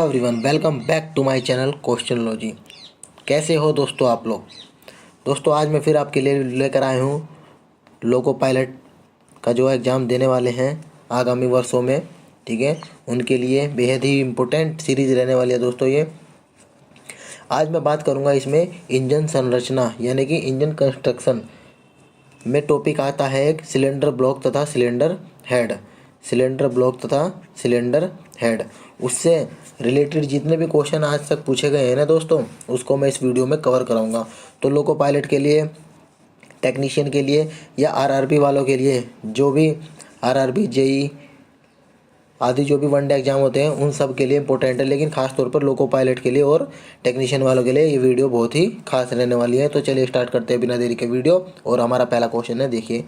Everyone, welcome back to my channel Questionlogy. कैसे हो दोस्तों आप लोग। दोस्तों आज मैं फिर आपके लिए लेकर आया हूँ लोको पायलट का जो एग्ज़ाम देने वाले हैं आगामी वर्षों में, ठीक है, उनके लिए बेहद ही इम्पोर्टेंट सीरीज़ रहने वाली है दोस्तों। ये आज मैं बात करूँगा इसमें इंजन संरचना यानी कि इंजन कंस्ट्रक्शन में टॉपिक आता है एक सिलेंडर ब्लॉक तथा सिलेंडर हेड। सिलेंडर ब्लॉक तथा सिलेंडर हेड, उससे रिलेटेड जितने भी क्वेश्चन आज तक पूछे गए हैं ना दोस्तों, उसको मैं इस वीडियो में कवर कराऊंगा। तो लोको पायलट के लिए, टेक्नीशियन के लिए या आरआरबी वालों के लिए, जो भी आरआरबी जेई आदि जो भी वनडे एग्जाम होते हैं उन सब के लिए इंपॉर्टेंट है, लेकिन खास तौर पर लोको पायलट के लिए और टेक्नीशियन वालों के लिए ये वीडियो बहुत ही खास रहने वाली है। तो चलिए स्टार्ट करते हैं बिना देरी के वीडियो। और हमारा पहला क्वेश्चन है, देखिए,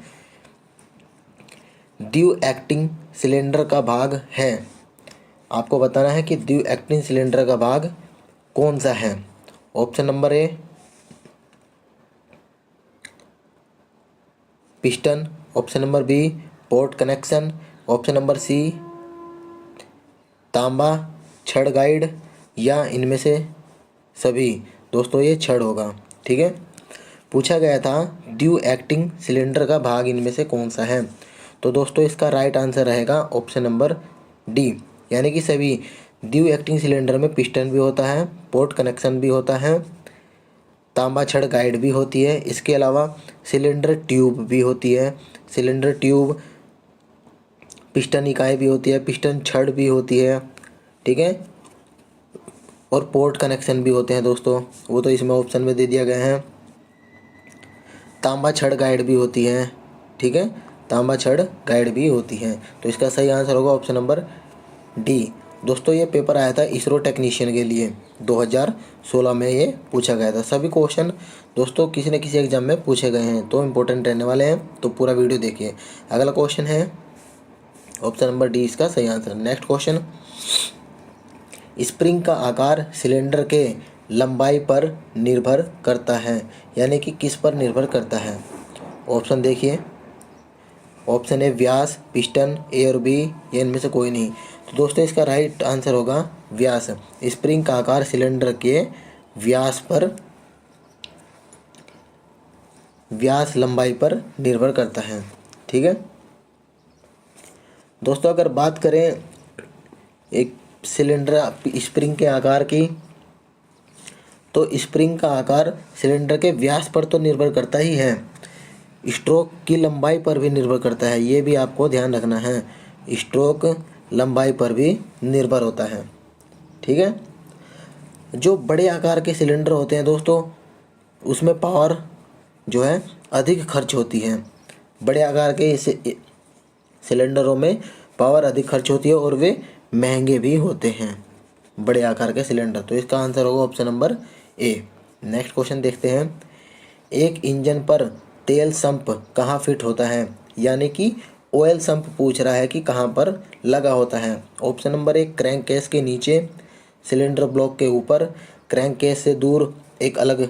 द्यू एक्टिंग सिलेंडर का भाग है। आपको बताना है कि द्यू एक्टिंग सिलेंडर का भाग कौन सा है। Option number A piston, option number B port connection, option number C तांबा छड़ गाइड, या इनमें से सभी। दोस्तों ये छड़ होगा, ठीक है। पूछा गया था ड्यू एक्टिंग सिलेंडर का भाग इनमें से कौन सा है। तो दोस्तों इसका राइट आंसर रहेगा ऑप्शन नंबर डी, यानी कि सभी। ड्यू एक्टिंग सिलेंडर में पिस्टन भी होता है, पोर्ट कनेक्शन भी होता है, तांबा छड़ गाइड भी होती है, इसके अलावा सिलेंडर ट्यूब भी होती है। सिलेंडर ट्यूब, पिस्टन इकाई भी होती है, पिस्टन छड़ भी होती है, ठीक है, और पोर्ट कनेक्शन भी होते हैं दोस्तों, वो तो इसमें ऑप्शन में दे दिया गया है। तांबा छड़ गाइड भी होती है, ठीक है, तांबा छड़ गाइड भी होती है। तो इसका सही आंसर होगा ऑप्शन नंबर डी। दोस्तों ये पेपर आया था इसरो टेक्नीशियन के लिए, 2016 में ये पूछा गया था। सभी क्वेश्चन दोस्तों किसी न किसी एग्जाम में पूछे गए हैं, तो इम्पोर्टेंट रहने वाले हैं, तो पूरा वीडियो देखिए। अगला क्वेश्चन है ऑप्शन नंबर डी इसका सही आंसर। नेक्स्ट क्वेश्चन, स्प्रिंग का आकार सिलेंडर के लंबाई पर निर्भर करता है, यानी कि किस पर निर्भर करता है। ऑप्शन देखिए, ऑप्शन ए व्यास, पिस्टन, ए और बी, या इनमें से कोई नहीं। तो दोस्तों इसका राइट आंसर होगा व्यास। स्प्रिंग का आकार सिलेंडर के व्यास पर, व्यास लंबाई पर निर्भर करता है, ठीक है। दोस्तों अगर बात करें एक सिलेंडर स्प्रिंग के आकार की, तो स्प्रिंग का आकार सिलेंडर के व्यास पर तो निर्भर करता ही है, स्ट्रोक की लंबाई पर भी निर्भर करता है। ये भी आपको ध्यान रखना है, स्ट्रोक लंबाई पर भी निर्भर होता है, ठीक है। जो बड़े आकार के सिलेंडर होते हैं दोस्तों, उसमें पावर जो है अधिक खर्च होती है। बड़े आकार के सिलेंडरों में पावर अधिक खर्च होती है और वे महंगे भी होते हैं, बड़े आकार के सिलेंडर। तो इसका आंसर होगा ऑप्शन नंबर ए। नेक्स्ट क्वेश्चन देखते हैं, एक इंजन पर तेल संप कहाँ फिट होता है, यानी कि ऑयल संप पूछ रहा है कि कहाँ पर लगा होता है। ऑप्शन नंबर ए क्रैंक केस के नीचे, सिलेंडर ब्लॉक के ऊपर, क्रैंक केस से दूर एक अलग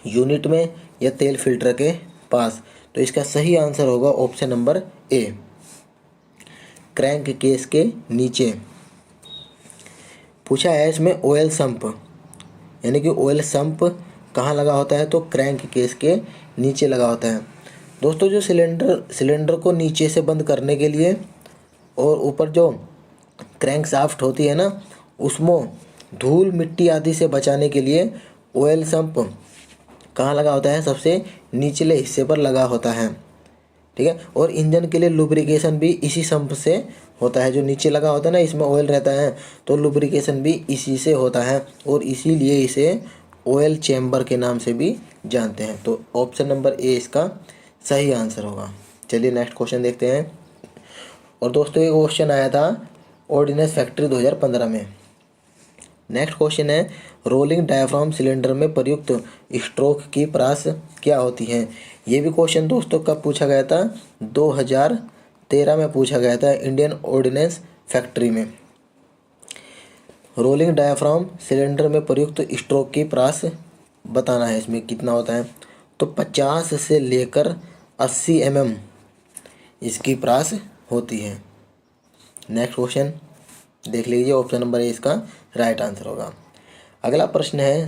यूनिट में, या तेल फिल्टर के पास। तो इसका सही आंसर होगा ऑप्शन नंबर ए, क्रैंक केस के नीचे। पूछा है इसमें ऑयल संप, यानी कि ऑयल संप कहाँ लगा होता है, तो क्रैंक केस के नीचे लगा होता है। दोस्तों जो सिलेंडर को नीचे से बंद करने के लिए और ऊपर जो क्रैंक शाफ्ट होती है ना, उसमें धूल मिट्टी आदि से बचाने के लिए ऑयल संप कहाँ लगा होता है, सबसे निचले हिस्से पर लगा होता है, ठीक है। और इंजन के लिए लुब्रिकेशन भी इसी संप से होता है, जो नीचे लगा होता है ना, इसमें ऑयल रहता है, तो लुब्रिकेशन भी इसी से होता है, और इसीलिए इसे ऑयल चैम्बर के नाम से भी जानते हैं। तो ऑप्शन नंबर ए इसका सही आंसर होगा। चलिए नेक्स्ट क्वेश्चन देखते हैं। और दोस्तों ये क्वेश्चन आया था ऑर्डिनेंस फैक्ट्री 2015 में। नेक्स्ट क्वेश्चन है, रोलिंग डायाफ्राम सिलेंडर में प्रयुक्त स्ट्रोक की प्रास क्या होती है। ये भी क्वेश्चन दोस्तों कब पूछा गया था, 2013 में पूछा गया था इंडियन ऑर्डिनेंस फैक्ट्री में। रोलिंग डायाफ्राम सिलेंडर में प्रयुक्त स्ट्रोक की प्रास बताना है, इसमें कितना होता है। तो 50 से लेकर 80 mm इसकी प्रास होती है। नेक्स्ट क्वेश्चन देख लीजिए, ऑप्शन नंबर ए इसका राइट आंसर होगा। अगला प्रश्न है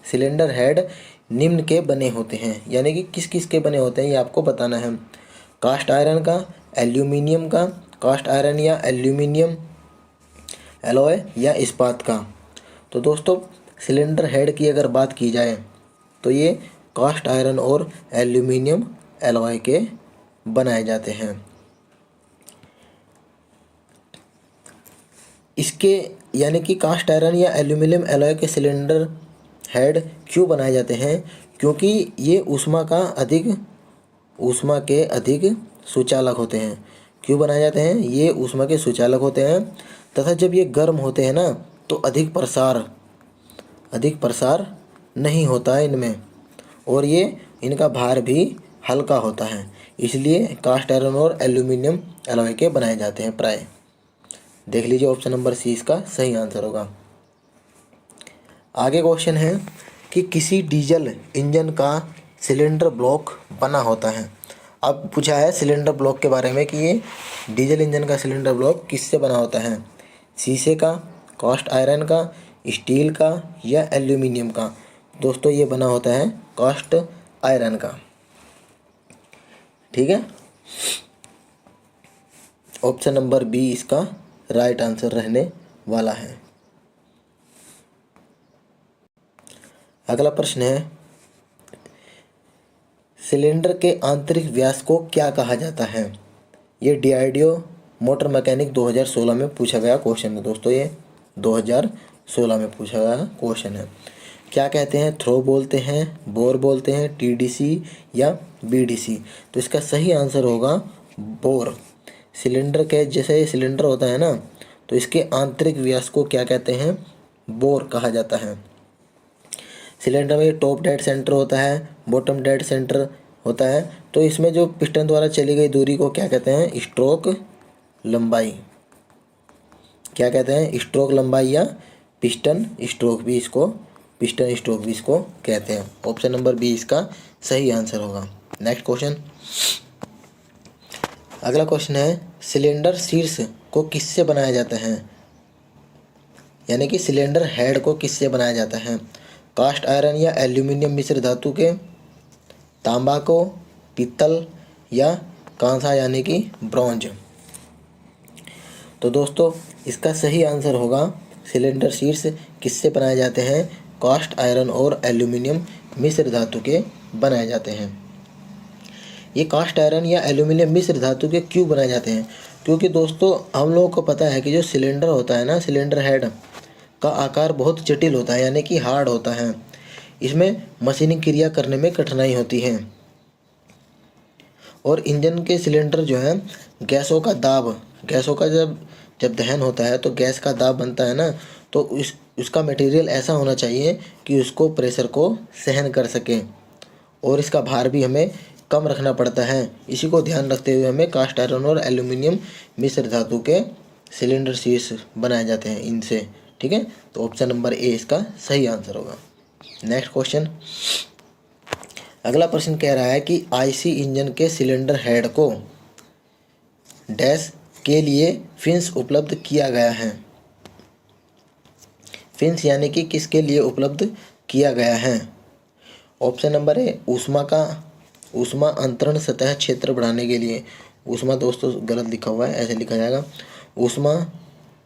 सिलेंडर हेड निम्न के बने होते हैं, यानी कि किस किस के बने होते हैं ये आपको बताना है। कास्ट आयरन का, एल्यूमिनियम का, कास्ट आयरन या एल्यूमिनियम एलॉय या इस्पात का। तो दोस्तों सिलेंडर हेड की अगर बात की जाए तो ये कास्ट आयरन और एल्यूमिनियम एलॉय के बनाए जाते हैं। इसके यानी कि कास्ट आयरन या एल्यूमिनियम एलॉय के सिलेंडर हेड क्यों बनाए जाते हैं? क्योंकि ये ऊष्मा के अधिक सुचालक होते हैं। क्यों बनाए जाते हैं? ये ऊष्मा के सुचालक होते हैं तथा जब ये गर्म होते हैं ना तो अधिक प्रसार नहीं होता है इनमें, और ये इनका भार भी हल्का होता है, इसलिए कास्ट आयरन और एल्यूमिनियम एलॉय के बनाए जाते हैं प्राय। देख लीजिए ऑप्शन नंबर सी इसका सही आंसर होगा। आगे क्वेश्चन है कि किसी डीजल इंजन का सिलेंडर ब्लॉक बना होता है। अब पूछा है सिलेंडर ब्लॉक के बारे में कि ये डीजल इंजन का सिलेंडर ब्लॉक किससे बना होता है? शीशे का, कास्ट आयरन का, स्टील का या एल्यूमिनियम का। दोस्तों ये बना होता है कास्ट आयरन का। ठीक है, ऑप्शन नंबर बी इसका राइट आंसर रहने वाला है। अगला प्रश्न है सिलेंडर के आंतरिक व्यास को क्या कहा जाता है? ये डीआरडीओ मोटर मैकेनिक 2016 में पूछा गया क्वेश्चन है दोस्तों, ये 2016 में पूछा गया क्वेश्चन है। क्या कहते हैं? थ्रो बोलते हैं, बोर बोलते हैं, टीडीसी या बीडीसी। तो इसका सही आंसर होगा बोर। सिलेंडर के जैसे ये सिलेंडर होता है ना तो इसके आंतरिक व्यास को क्या कहते हैं? बोर कहा जाता है। सिलेंडर में टॉप डेड सेंटर होता है, बॉटम डेड सेंटर होता है, तो इसमें जो पिस्टन द्वारा चली गई दूरी को क्या कहते हैं? स्ट्रोक लंबाई। क्या कहते हैं? स्ट्रोक लंबाई या पिस्टन स्ट्रोक भी इसको कहते हैं। ऑप्शन नंबर बी इसका सही आंसर होगा। नेक्स्ट क्वेश्चन, अगला क्वेश्चन है सिलेंडर शीर्ष को किससे बनाया जाता है? यानी कि सिलेंडर हेड को किससे बनाया जाता है? कास्ट आयरन या एल्यूमिनियम मिश्र धातु के, तांबा को, पीतल या कांसा यानी कि ब्रॉन्ज। तो दोस्तों इसका सही आंसर होगा सिलेंडर शीर्ष किससे बनाए जाते हैं? कास्ट आयरन और एल्यूमिनियम मिश्र धातु के बनाए जाते हैं। ये कास्ट आयरन या एल्यूमिनियम मिश्र धातु के क्यों बनाए जाते हैं? क्योंकि दोस्तों हम लोगों को पता है कि जो सिलेंडर होता है ना, सिलेंडर हेड का आकार बहुत जटिल होता है, यानी कि हार्ड होता है। इसमें मशीनिंग क्रिया करने में कठिनाई होती है, और इंजन के सिलेंडर जो है गैसों का जब दहन होता है तो गैस का दाब बनता है ना, तो उसका मटेरियल ऐसा होना चाहिए कि उसको प्रेशर को सहन कर सके, और इसका भार भी हमें कम रखना पड़ता है। इसी को ध्यान रखते हुए हमें कास्ट आयरन और एल्यूमिनियम मिश्र धातु के सिलेंडर शीर्ष बनाए जाते हैं इनसे। ठीक है, तो ऑप्शन नंबर ए इसका सही आंसर होगा। नेक्स्ट क्वेश्चन, अगला प्रश्न कह रहा है कि आईसी इंजन के सिलेंडर हेड को डैश के लिए फिन्स उपलब्ध किया गया है। फिन्स यानी कि किसके लिए उपलब्ध किया गया है? ऑप्शन नंबर ए ऊष्मा अंतरण सतह क्षेत्र बढ़ाने के लिए। ऊष्मा दोस्तों गलत लिखा हुआ है, ऐसे लिखा जाएगा ऊष्मा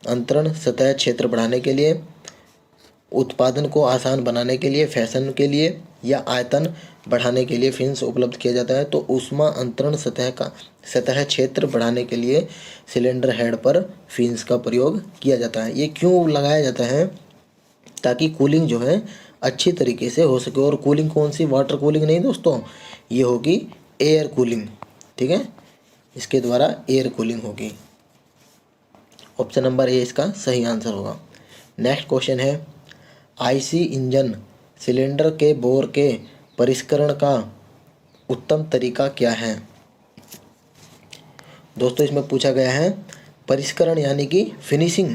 अंतरण सतह क्षेत्र बढ़ाने के लिए, उत्पादन को आसान बनाने के लिए, फैशन के लिए या आयतन बढ़ाने के लिए फिन्स उपलब्ध किया जाता है। तो ऊष्मा अंतरण सतह क्षेत्र बढ़ाने के लिए सिलेंडर हेड पर फिन्स का प्रयोग किया जाता है। ये क्यों लगाया जाता है? ताकि कूलिंग जो है अच्छी तरीके से हो सके। और कूलिंग कौन सी? वाटर कूलिंग नहीं दोस्तों, ये होगी एयर कूलिंग। ठीक है, इसके द्वारा एयर कूलिंग होगी। ऑप्शन नंबर ए इसका सही आंसर होगा। नेक्स्ट क्वेश्चन है आईसी इंजन सिलेंडर के बोर के परिष्करण का उत्तम तरीका क्या है? दोस्तों इसमें पूछा गया है परिष्करण यानी कि फिनिशिंग,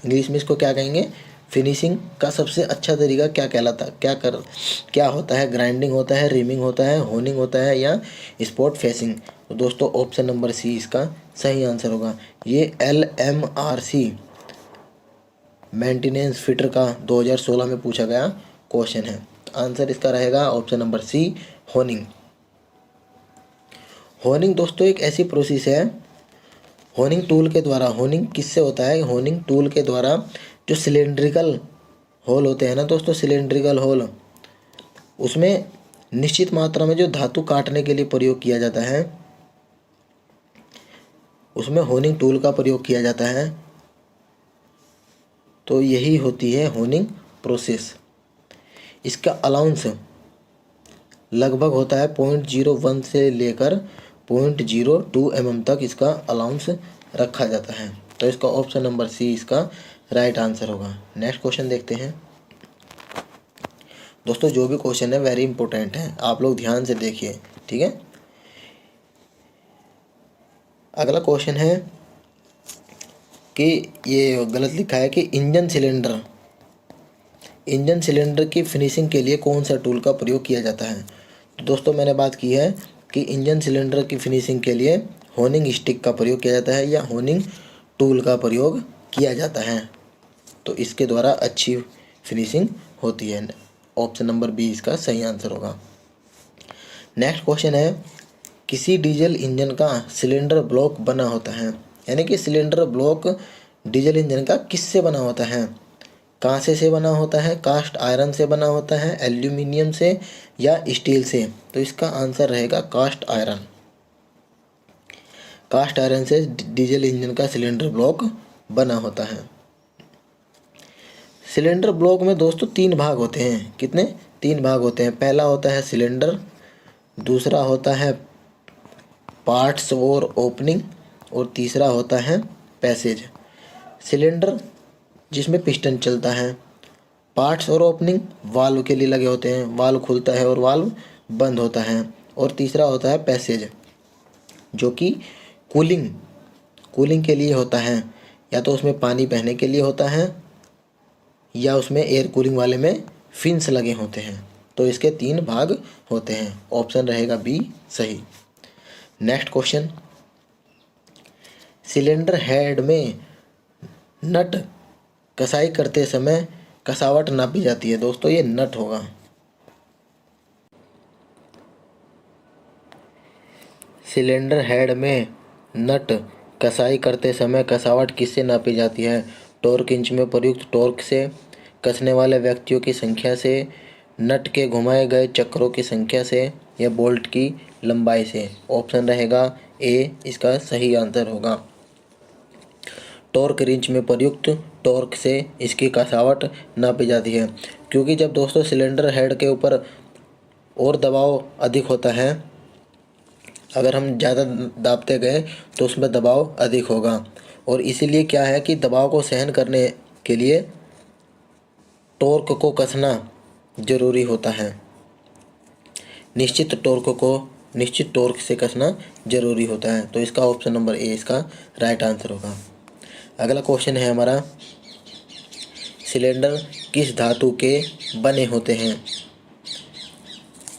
इंग्लिश में इसको क्या कहेंगे? फिनिशिंग का सबसे अच्छा तरीका क्या होता है? ग्राइंडिंग होता है, रिमिंग होता है, होनिंग होता है या स्पॉट फेसिंग। तो दोस्तों ऑप्शन नंबर सी इसका सही आंसर होगा। ये LMRC मेंटेनेंस फिटर का 2016 में पूछा गया क्वेश्चन है। आंसर इसका रहेगा option number C, honing. Honing दोस्तों एक ऐसी प्रोसेस है, होनिंग टूल के द्वारा, होनिंग किससे होता है, होनिंग टूल के द्वारा जो सिलेंड्रिकल होल होते हैं ना दोस्तों, सिलेंड्रिकल होल, उसमें निश्चित मात्रा में जो धातु काटने के लिए प्रयोग किया जाता है, उसमें होनिंग टूल का प्रयोग किया जाता है। तो यही होती है होनिंग प्रोसेस। इसका अलाउंस लगभग होता है 0.01 से लेकर 0.02 mm तक इसका अलाउंस रखा जाता है। तो इसका ऑप्शन नंबर सी इसका राइट आंसर होगा। नेक्स्ट क्वेश्चन देखते हैं दोस्तों। जो भी क्वेश्चन है वेरी इंपॉर्टेंट है, आप लोग ध्यान से देखिए, ठीक है। अगला क्वेश्चन है कि ये गलत लिखा है कि इंजन सिलेंडर की फिनिशिंग के लिए कौन सा टूल का प्रयोग किया जाता है। तो दोस्तों मैंने बात की है कि इंजन सिलेंडर की फिनिशिंग के लिए होनिंग स्टिक का प्रयोग किया जाता है या होनिंग टूल का प्रयोग किया जाता है। तो इसके द्वारा अच्छी फिनिशिंग होती है। ऑप्शन नंबर बी इसका सही आंसर होगा। नेक्स्ट क्वेश्चन है, किसी डीजल इंजन का सिलेंडर ब्लॉक बना होता है, यानी कि सिलेंडर ब्लॉक डीजल इंजन का किससे बना होता है। कांसे से बना होता है, कास्ट आयरन से बना होता है, एल्यूमिनियम से या स्टील से। तो इसका आंसर रहेगा कास्ट आयरन। कास्ट आयरन से डीजल इंजन का सिलेंडर ब्लॉक बना होता है। सिलेंडर ब्लॉक में दोस्तों 3 भाग होते हैं। कितने? 3 भाग होते हैं। पहला होता है सिलेंडर, दूसरा होता है पार्ट्स और ओपनिंग, और तीसरा होता है पैसेज। सिलेंडर जिसमें पिस्टन चलता है, पार्ट्स और ओपनिंग वाल्व के लिए लगे होते हैं, वाल्व खुलता है और वाल्व बंद होता है, और तीसरा होता है पैसेज जो कि कूलिंग के लिए होता है, या तो उसमें पानी बहने के लिए होता है या उसमें एयर कूलिंग वाले में फिन्स लगे होते हैं। तो इसके 3 भाग होते हैं। ऑप्शन रहेगा बी सही। नेक्स्ट क्वेश्चन, सिलेंडर हेड में नट कसाई करते समय कसावट नापी जाती है। दोस्तों ये नट होगा। सिलेंडर हेड में नट कसाई करते समय कसावट किससे नापी जाती है। टॉर्क इंच में प्रयुक्त टॉर्क से, कसने वाले व्यक्तियों की संख्या से, नट के घुमाए गए चक्रों की संख्या से, या बोल्ट की लंबाई से। ऑप्शन रहेगा ए इसका सही आंसर होगा। टॉर्क रिंच में प्रयुक्त टॉर्क से इसकी कसावट नापी जाती है, क्योंकि जब दोस्तों सिलेंडर हेड के ऊपर और दबाव अधिक होता है, अगर हम ज़्यादा दाबते गए तो उसमें दबाव अधिक होगा, और इसीलिए क्या है कि दबाव को सहन करने के लिए टॉर्क को कसना ज़रूरी होता है। निश्चित टॉर्क से कसना ज़रूरी होता है। तो इसका ऑप्शन नंबर ए इसका राइट आंसर होगा। अगला क्वेश्चन है हमारा, सिलेंडर किस धातु के बने होते हैं।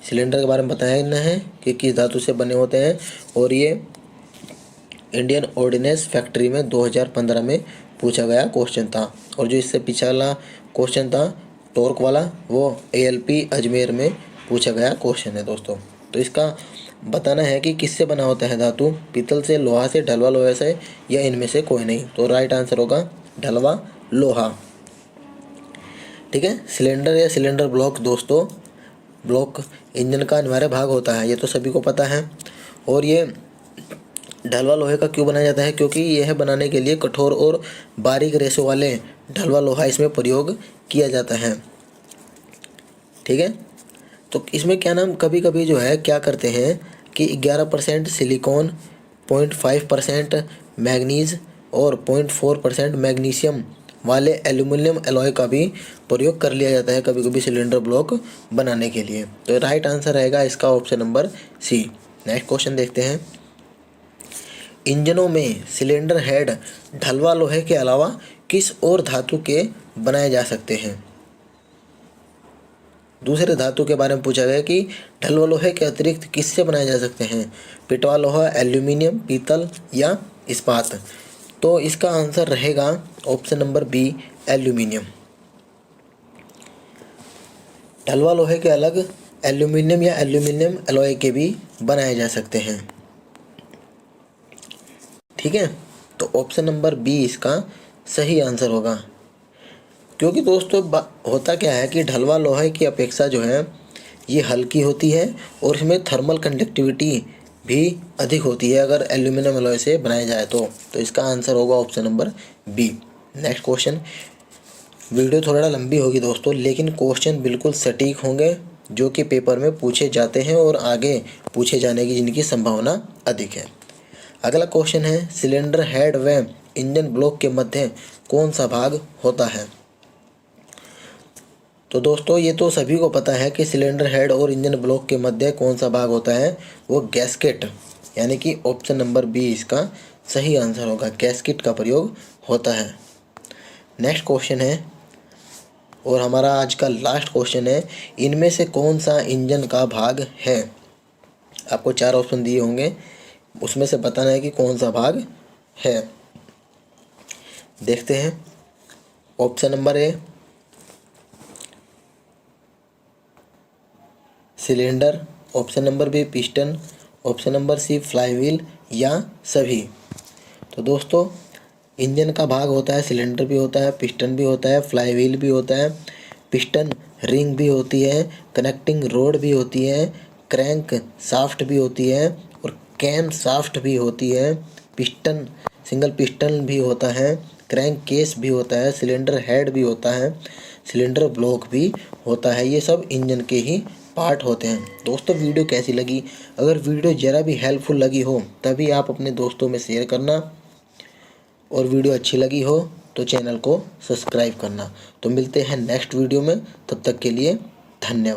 सिलेंडर के बारे में बताना है कि किस धातु से बने होते हैं, और ये इंडियन ऑर्डिनेंस फैक्ट्री में 2015 में पूछा गया क्वेश्चन था। और जो इससे पिछला क्वेश्चन था टॉर्क वाला, वो ALP अजमेर में पूछा गया क्वेश्चन है दोस्तों। तो इसका बताना है कि किससे बना होता है धातु, पीतल से, लोहा से, ढलवा लोहे से, या इनमें से कोई नहीं। तो राइट आंसर होगा ढलवा लोहा। ठीक है। सिलेंडर या सिलेंडर ब्लॉक दोस्तों, ब्लॉक इंजन का अनिवार्य भाग होता है, ये तो सभी को पता है। और ये ढलवा लोहे का क्यों बनाया जाता है, क्योंकि यह बनाने के लिए कठोर और बारीक रेशों वाले ढलवा लोहा इसमें प्रयोग किया जाता है। ठीक है। तो इसमें क्या नाम, कभी कभी जो है क्या करते हैं कि 11% सिलिकॉन, 0.5% मैग्नीज और 0.4% मैग्नीशियम वाले एल्यूमिनियम एलॉय का भी प्रयोग कर लिया जाता है कभी कभी सिलेंडर ब्लॉक बनाने के लिए। तो राइट आंसर रहेगा इसका option number C. Next question देखते हैं, इंजनों में सिलेंडर हेड ढलवा लोहे के अलावा किस और धातु के बनाए जा सकते हैं। दूसरे धातु के बारे में पूछा गया कि ढलवा लोहे के अतिरिक्त किससे बनाए जा सकते हैं, पिटवा लोहा, एल्यूमिनियम, पीतल या इस्पात। तो इसका आंसर रहेगा ऑप्शन नंबर बी, एल्यूमिनियम। ढलवा लोहे के अलग एल्यूमिनियम या एल्यूमिनियम एलॉय के भी बनाए जा सकते हैं। ठीक है, तो ऑप्शन नंबर बी इसका सही आंसर होगा। क्योंकि दोस्तों होता क्या है कि ढलवा लोहे की अपेक्षा जो है ये हल्की होती है और इसमें थर्मल कंडक्टिविटी भी अधिक होती है अगर एल्यूमिनियम एलॉय से बनाया जाए तो इसका आंसर होगा option number B. Next question. Video थोड़ा लंबी होगी दोस्तों, लेकिन क्वेश्चन बिल्कुल सटीक होंगे जो कि पेपर में पूछे जाते हैं और आगे पूछे जाने की जिनकी संभावना अधिक है। अगला क्वेश्चन है, सिलेंडर हेड व इंजन ब्लॉक के मध्य कौन सा भाग होता है? तो दोस्तों ये तो सभी को पता है कि सिलेंडर हेड और इंजन ब्लॉक के मध्य कौन सा भाग होता है, वो गैस्केट, यानी कि ऑप्शन नंबर बी इसका सही आंसर होगा। गैस्केट का प्रयोग होता है। नेक्स्ट क्वेश्चन है और हमारा आज का लास्ट क्वेश्चन है, इनमें से कौन सा इंजन का भाग है? आपको 4 ऑप्शन दिए होंगे, उसमें से बताना है कि कौन सा भाग है। देखते हैं। Option number A cylinder, option number B piston, option number C flywheel या सभी। तो दोस्तों इंजन का भाग होता है, सिलेंडर भी होता है, पिस्टन भी होता है, फ्लाईव्हील भी होता है, पिस्टन रिंग भी होती है, कनेक्टिंग रोड भी होती है, क्रैंक शाफ्ट भी होती है और कैम शाफ्ट भी होती है, पिस्टन सिंगल पिस्टन भी होता है, क्रैंक केस भी होता है, सिलेंडर हेड भी होता है, सिलेंडर ब्लॉक भी होता है। ये सब इंजन के ही पार्ट होते हैं। दोस्तों वीडियो कैसी लगी? अगर वीडियो ज़रा भी हेल्पफुल लगी हो तभी आप अपने दोस्तों में शेयर करना, और वीडियो अच्छी लगी हो तो चैनल को सब्सक्राइब करना। तो मिलते हैं नेक्स्ट वीडियो में, तब तक के लिए धन्यवाद।